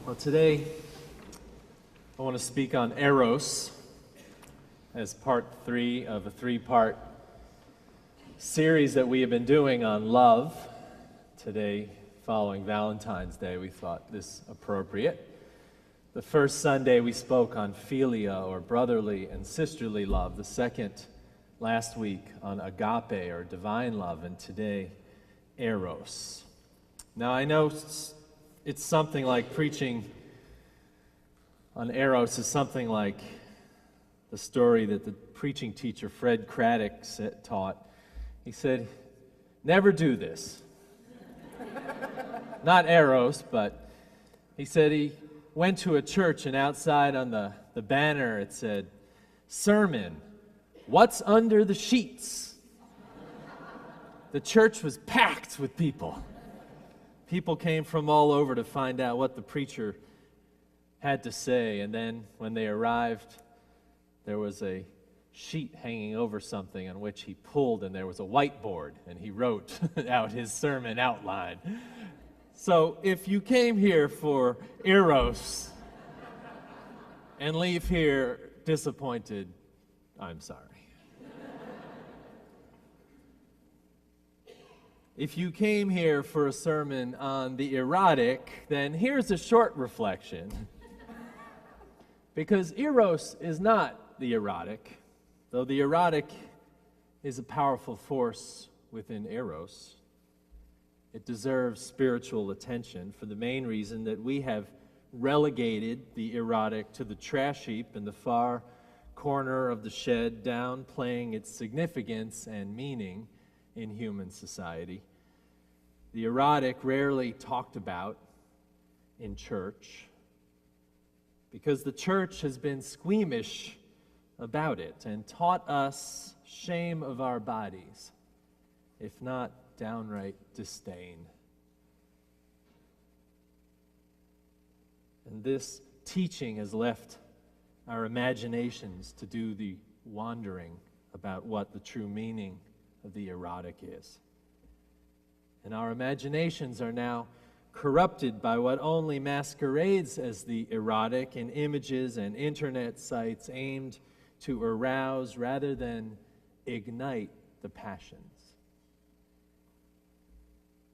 Well, today I want to speak on Eros as part 3 of a 3-part series that we have been doing on love. Today, following Valentine's Day, we thought this appropriate. The first Sunday we spoke on philia, or brotherly and sisterly love. The second, last week, on agape, or divine love, and today, Eros. Now, I know it's something like preaching on Eros is something like the story that the preaching teacher Fred Craddock taught. He said, never do this. Not Eros, but he said he went to a church and outside on the banner it said, "Sermon, what's under the sheets?" The church was packed with people. People came from all over to find out what the preacher had to say, and then when they arrived, there was a sheet hanging over something on which he pulled, and there was a whiteboard, and he wrote out his sermon outline. So if you came here for Eros and leave here disappointed, I'm sorry. If you came here for a sermon on the erotic, then here's a short reflection. Because Eros is not the erotic, though the erotic is a powerful force within Eros. It deserves spiritual attention for the main reason that we have relegated the erotic to the trash heap in the far corner of the shed, downplaying its significance and meaning in human society. The erotic rarely talked about in church because the church has been squeamish about it and taught us shame of our bodies, if not downright disdain. And this teaching has left our imaginations to do the wandering about what the true meaning of the erotic is. And our imaginations are now corrupted by what only masquerades as the erotic in images and internet sites aimed to arouse rather than ignite the passions.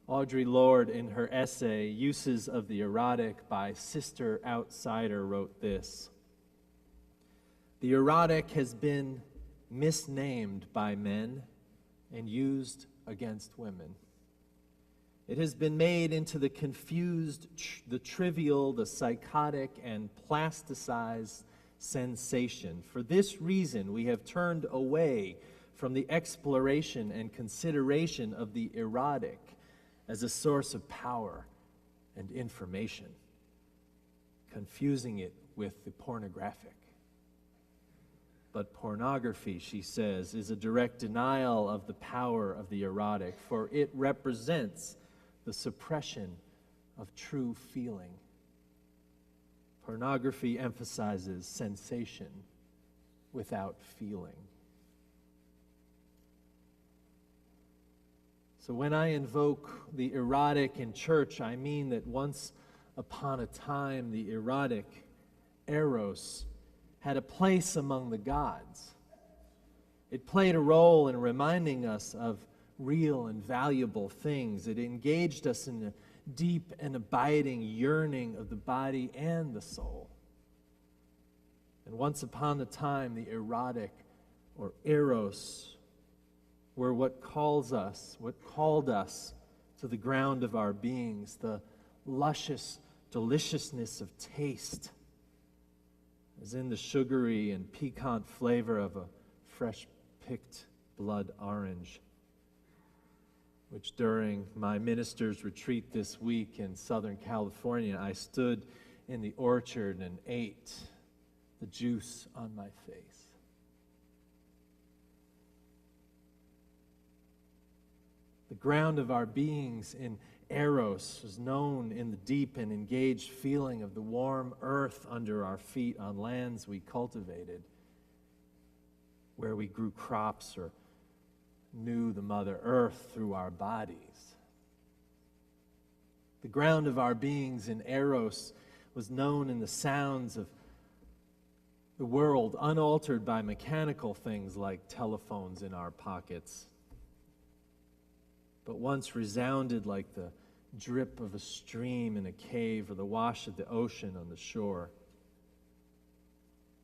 Audre Lorde, in her essay, Uses of the Erotic by Sister Outsider, wrote this: "The erotic has been misnamed by men and used against women. It has been made into the confused, the trivial, the psychotic, and plasticized sensation. For this reason, we have turned away from the exploration and consideration of the erotic as a source of power and information, confusing it with the pornographic. But pornography," she says, "is a direct denial of the power of the erotic, for it represents the suppression of true feeling. Pornography emphasizes sensation without feeling." So when I invoke the erotic in church, I mean that once upon a time the erotic, Eros, had a place among the gods. It played a role in reminding us of real and valuable things. It engaged us in a deep and abiding yearning of the body and the soul. And once upon a time, the erotic, or Eros, were what called us to the ground of our beings, the luscious deliciousness of taste, as in the sugary and piquant flavor of a fresh-picked blood orange, which during my minister's retreat this week in Southern California, I stood in the orchard and ate the juice on my face. The ground of our beings in Eros is known in the deep and engaged feeling of the warm earth under our feet on lands we cultivated, where we grew crops or knew the Mother Earth through our bodies. The ground of our beings in Eros was known in the sounds of the world, unaltered by mechanical things like telephones in our pockets, but once resounded like the drip of a stream in a cave or the wash of the ocean on the shore,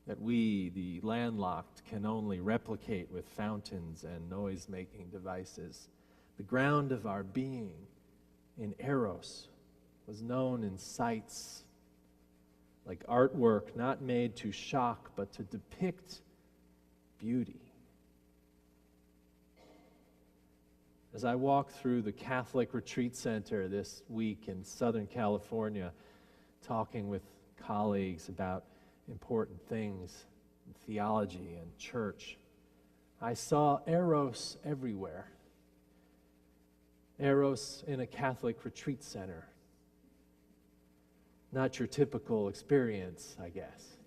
that we, the landlocked, can only replicate with fountains and noise-making devices. The ground of our being in Eros was known in sights like artwork not made to shock but to depict beauty. As I walked through the Catholic Retreat Center this week in Southern California, talking with colleagues about important things in theology and church, I saw Eros everywhere. Eros in a Catholic retreat center. Not your typical experience, I guess.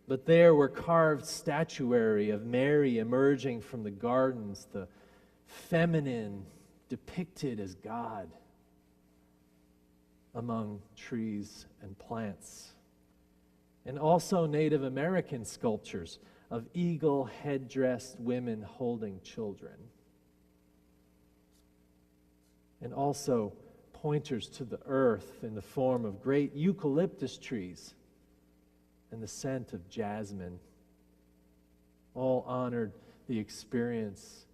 But there were carved statuary of Mary emerging from the gardens, the feminine depicted as God among trees and plants. And also Native American sculptures of eagle head-dressed women holding children. And also pointers to the earth in the form of great eucalyptus trees and the scent of jasmine. All honored the experience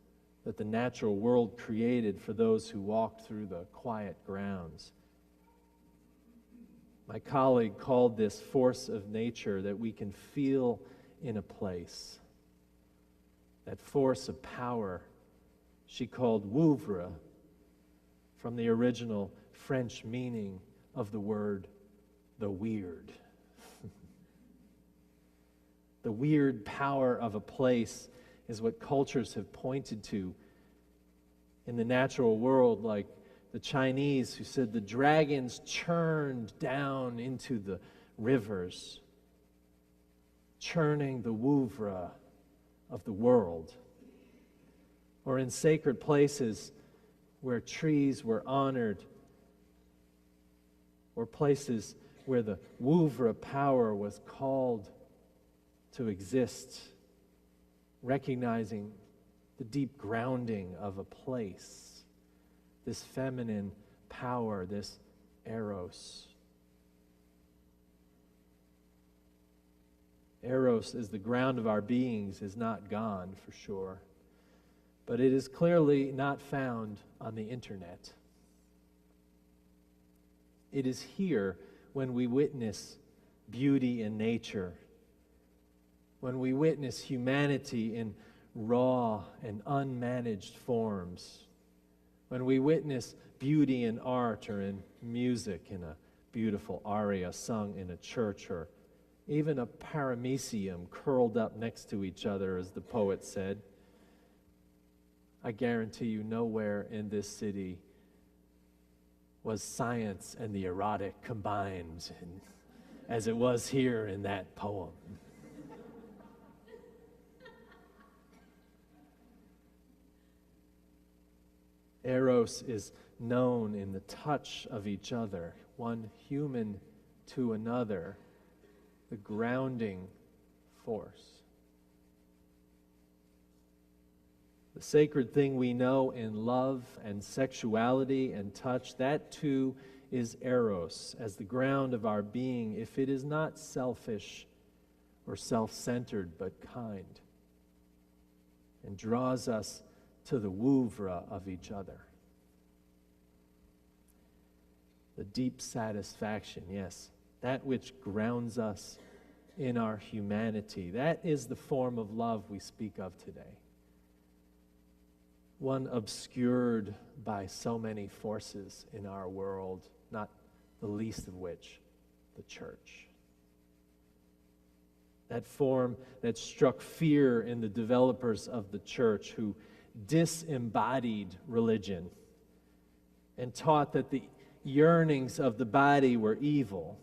that the natural world created for those who walked through the quiet grounds. My colleague called this force of nature that we can feel in a place. That force of power she called wouvre, from the original French meaning of the word, the weird. The weird power of a place is what cultures have pointed to in the natural world, like the Chinese who said the dragons churned down into the rivers, churning the wouvre of the world. Or in sacred places where trees were honored, or places where the wouvre power was called to exist, recognizing the deep grounding of a place, this feminine power, this Eros. Eros is the ground of our beings, is not gone for sure, but it is clearly not found on the internet. It is here when we witness beauty in nature, when we witness humanity in raw and unmanaged forms, when we witness beauty in art or in music, in a beautiful aria sung in a church, or even a paramecium curled up next to each other, as the poet said. I guarantee you nowhere in this city was science and the erotic combined as it was here in that poem. Eros is known in the touch of each other, one human to another, the grounding force. The sacred thing we know in love and sexuality and touch, that too is Eros, as the ground of our being, if it is not selfish or self-centered, but kind, and draws us to the wouvre of each other. The deep satisfaction, yes, that which grounds us in our humanity. That is the form of love we speak of today. One obscured by so many forces in our world, not the least of which the church. That form that struck fear in the developers of the church, who disembodied religion and taught that the yearnings of the body were evil.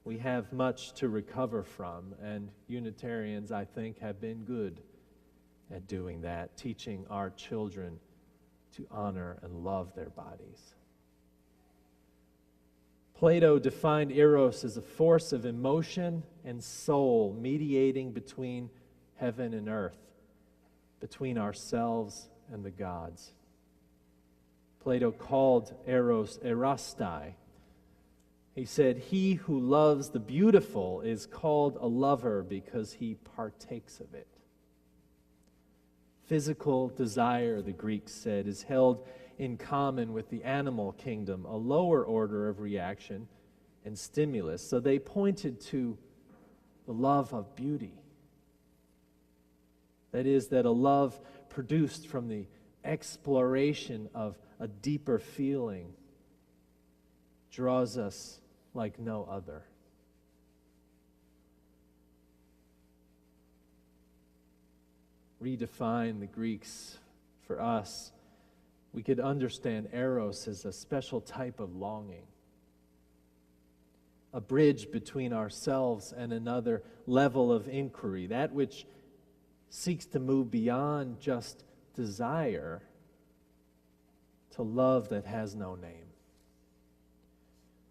We have much to recover from, and Unitarians, I think, have been good at doing that, teaching our children to honor and love their bodies. Plato defined Eros as a force of emotion and soul mediating between heaven and earth, between ourselves and the gods. Plato called Eros erastai. He said, "He who loves the beautiful is called a lover because he partakes of it." Physical desire, the Greeks said, is held in common with the animal kingdom, a lower order of reaction and stimulus. So they pointed to the love of beauty. That is, that a love produced from the exploration of a deeper feeling draws us like no other. Redefine the Greeks for us. We could understand Eros as a special type of longing, a bridge between ourselves and another level of inquiry, that which seeks to move beyond just desire to love that has no name.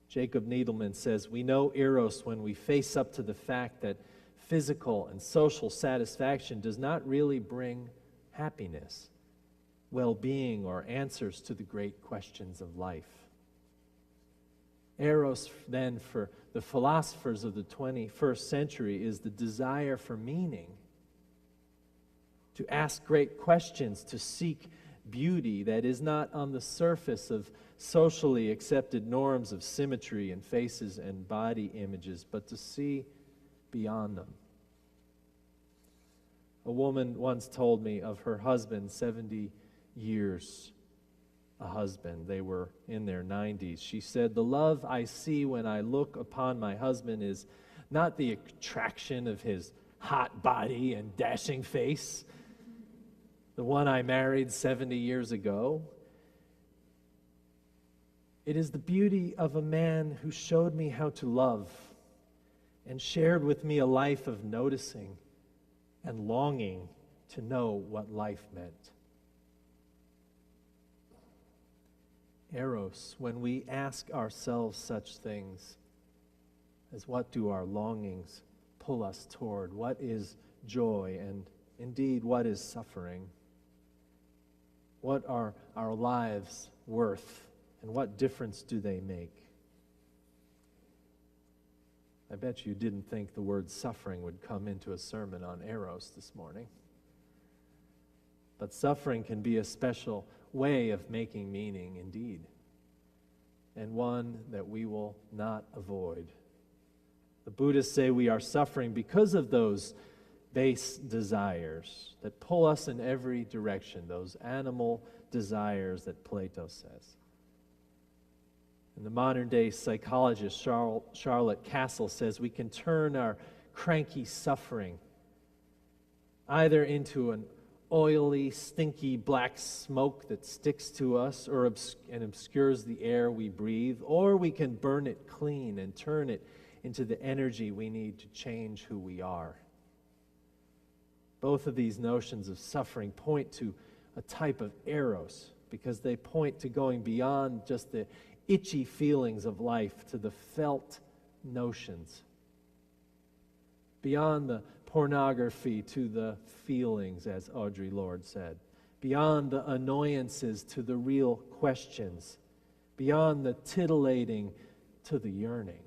Jacob Needleman says, "We know Eros when we face up to the fact that physical and social satisfaction does not really bring happiness, well-being, or answers to the great questions of life." Eros, then, for the philosophers of the 21st century is the desire for meaning, to ask great questions, to seek beauty that is not on the surface of socially accepted norms of symmetry and faces and body images, but to see beyond them. A woman once told me of her husband, 70 years a husband. They were in their 90s. She said, "The love I see when I look upon my husband is not the attraction of his hot body and dashing face, the one I married 70 years ago. It is the beauty of a man who showed me how to love and shared with me a life of noticing and longing to know what life meant." Eros, when we ask ourselves such things as what do our longings pull us toward, what is joy, and indeed what is suffering, what are our lives worth, and what difference do they make? I bet you didn't think the word suffering would come into a sermon on Eros this morning. But suffering can be a special way of making meaning indeed, and one that we will not avoid. The Buddhists say we are suffering because of those base desires that pull us in every direction, those animal desires that Plato says. And the modern-day psychologist Charlotte Castle says we can turn our cranky suffering either into an oily, stinky black smoke that sticks to us and obscures the air we breathe, or we can burn it clean and turn it into the energy we need to change who we are. Both of these notions of suffering point to a type of Eros because they point to going beyond just the itchy feelings of life to the felt notions, beyond the pornography to the feelings, as Audre Lorde said, beyond the annoyances to the real questions, beyond the titillating to the yearning.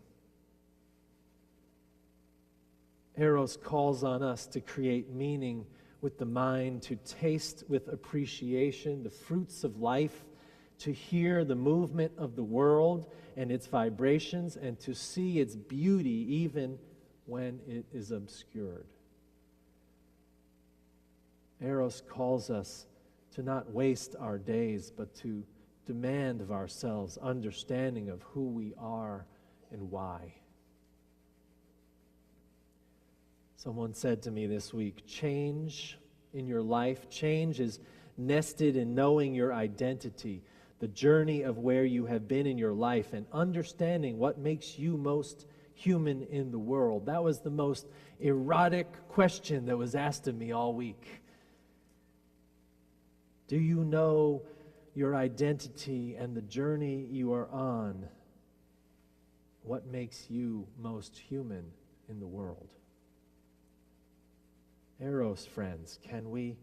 Eros calls on us to create meaning with the mind, to taste with appreciation the fruits of life, to hear the movement of the world and its vibrations, and to see its beauty even when it is obscured. Eros calls us to not waste our days, but to demand of ourselves understanding of who we are and why. Someone said to me this week, change in your life, change is nested in knowing your identity, the journey of where you have been in your life, and understanding what makes you most human in the world. That was the most erotic question that was asked of me all week. Do you know your identity and the journey you are on? what makes you most human in the world? Eros, friends, can we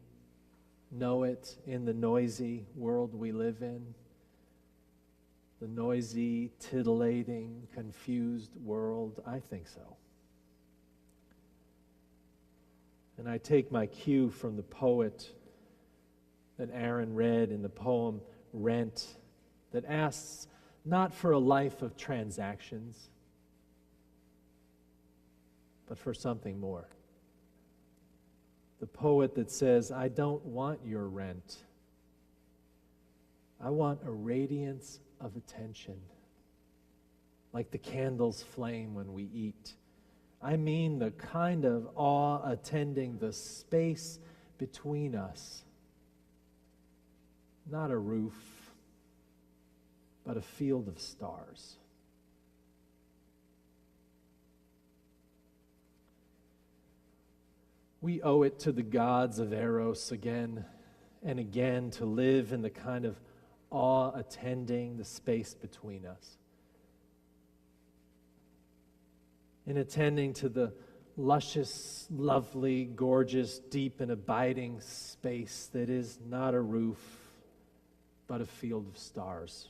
know it in the noisy world we live in? The noisy, titillating, confused world? I think so. And I take my cue from the poet that Aaron read in the poem Rent, that asks not for a life of transactions, but for something more. The poet that says, I don't want your rent. I want a radiance of attention, like the candle's flame when we eat. I mean the kind of awe attending the space between us. Not a roof, but a field of stars. We owe it to the gods of Eros again and again to live in the kind of awe attending the space between us. In attending to the luscious, lovely, gorgeous, deep, and abiding space that is not a roof, but a field of stars.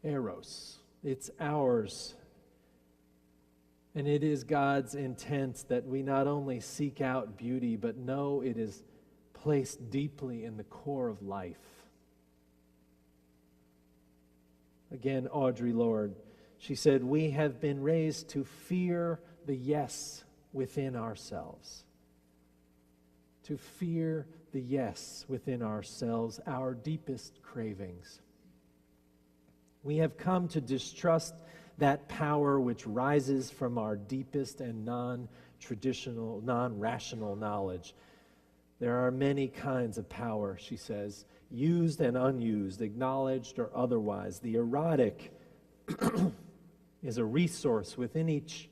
Eros, it's ours. And it is God's intent that we not only seek out beauty, but know it is placed deeply in the core of life. Again, Audre Lorde, she said, we have been raised to fear the yes within ourselves. To fear the yes within ourselves, our deepest cravings. We have come to distrust that power which rises from our deepest and non-traditional, non-rational knowledge. There are many kinds of power, she says, used and unused, acknowledged or otherwise. The erotic is a resource within each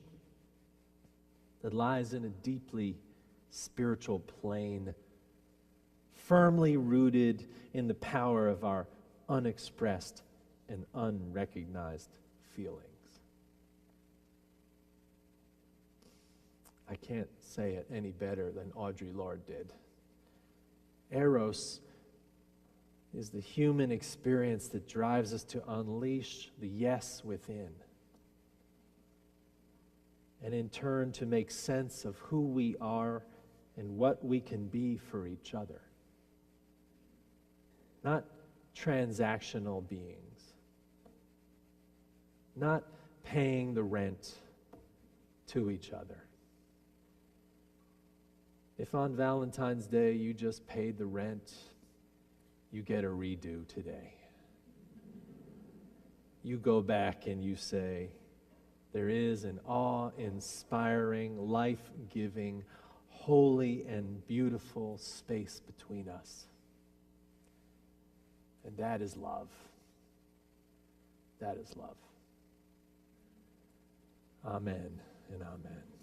that lies in a deeply spiritual plane, firmly rooted in the power of our unexpressed and unrecognized feelings. I can't say it any better than Audre Lorde did. Eros is the human experience that drives us to unleash the yes within, and in turn to make sense of who we are and what we can be for each other. Not transactional beings, not paying the rent to each other. If on Valentine's Day you just paid the rent, you get a redo today. You go back and you say, there is an awe-inspiring, life-giving, holy and beautiful space between us. And that is love. That is love. Amen and amen.